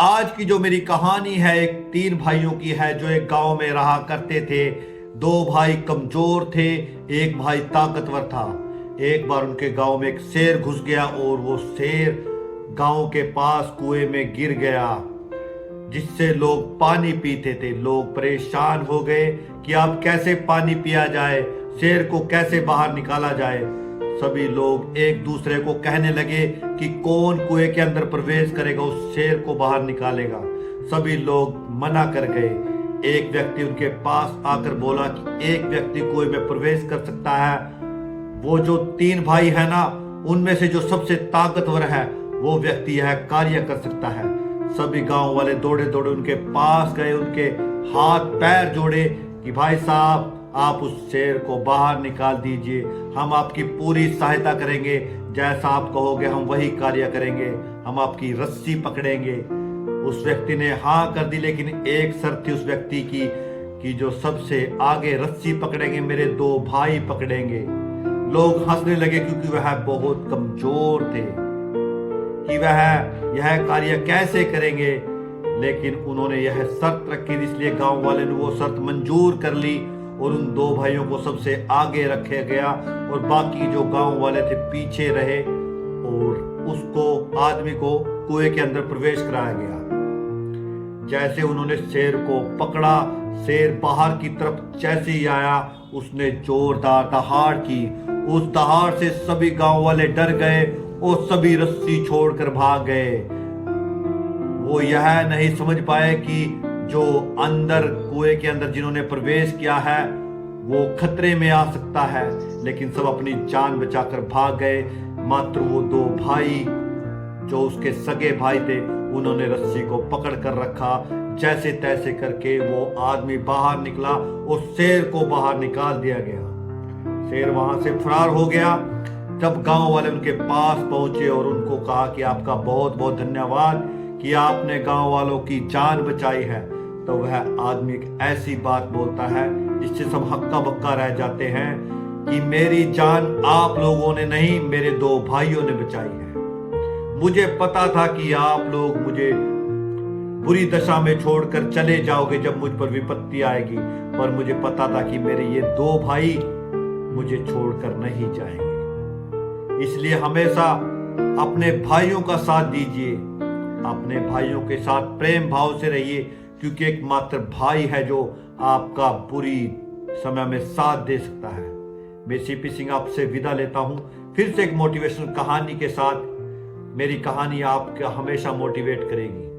आज की जो मेरी कहानी है एक तीन भाइयों की है जो एक गांव में रहा करते थे। दो भाई कमजोर थे, एक भाई ताकतवर था। एक बार उनके गांव में एक शेर घुस गया और वो शेर गांव के पास कुएं में गिर गया, जिससे लोग पानी पीते थे। लोग परेशान हो गए कि अब कैसे पानी पिया जाए, शेर को कैसे बाहर निकाला जाए। सभी लोग एक दूसरे को कहने लगे कि कौन कुएं के अंदर प्रवेश करेगा, उस शेर को बाहर निकालेगा। सभी लोग मना कर गए। एक व्यक्ति उनके पास आकर बोला कि एक व्यक्ति कुएं में प्रवेश कर सकता है। वो जो तीन भाई है ना, उनमें से जो सबसे ताकतवर है वो व्यक्ति यह कार्य कर सकता है। सभी गांव वाले दौड़े दौड़े उनके पास गए, उनके हाथ पैर जोड़े कि भाई साहब आप उस शेर को बाहर निकाल दीजिए, हम आपकी पूरी सहायता करेंगे, जैसा आप कहोगे हम वही कार्य करेंगे, हम आपकी रस्सी पकड़ेंगे। उस व्यक्ति ने हाँ कर दी, लेकिन एक शर्त थी उस व्यक्ति की कि जो सबसे आगे रस्सी पकड़ेंगे मेरे दो भाई पकड़ेंगे। लोग हंसने लगे क्योंकि वह बहुत कमजोर थे कि वह यह कार्य कैसे करेंगे, लेकिन उन्होंने यह शर्त रखी, इसलिए गांव वाले ने वो शर्त मंजूर कर ली और उन दो भाइयों को सबसे आगे रखा गया और बाकी जो गांव वाले थे पीछे रहे और उसको आदमी को कुएं के अंदर प्रवेश कराया गया। जैसे उन्होंने शेर को पकड़ा, शेर बाहर की तरफ जैसे ही आया उसने जोरदार दहाड़ की। उस दहाड़ से सभी गांव वाले डर गए और सभी रस्सी छोड़कर भाग गए। वो यह नहीं समझ पाए कि जो अंदर कुएं के अंदर जिन्होंने प्रवेश किया है वो खतरे में आ सकता है, लेकिन सब अपनी जान बचाकर भाग गए। मात्र वो दो भाई जो उसके सगे भाई थे उन्होंने रस्सी को पकड़ कर रखा। जैसे तैसे करके वो आदमी बाहर निकला और शेर को बाहर निकाल दिया गया। शेर वहां से फरार हो गया। जब गांव वाले उनके पास पहुंचे और उनको कहा कि आपका बहुत बहुत धन्यवाद कि आपने गांव वालों की जान बचाई है, तो वह आदमी एक ऐसी बात बोलता है जिससे सब हक्का बक्का रह जाते हैं कि मेरी जान आप लोगों ने नहीं, मेरे दो भाइयों ने बचाई है। मुझे पता था कि आप लोग मुझे बुरी दशा में छोड़कर चले जाओगे जब मुझ पर विपत्ति आएगी, पर मुझे पता था कि मेरे ये दो भाई मुझे छोड़कर नहीं जाएंगे। इसलिए हमेशा अपने भाइयों का साथ दीजिए, अपने भाइयों के साथ प्रेम भाव से रहिए, क्योंकि एक मात्र भाई है जो आपका बुरी समय में साथ दे सकता है। मैं सीपी सिंह आपसे विदा लेता हूं, फिर से एक मोटिवेशनल कहानी के साथ। मेरी कहानी आपको हमेशा मोटिवेट करेगी।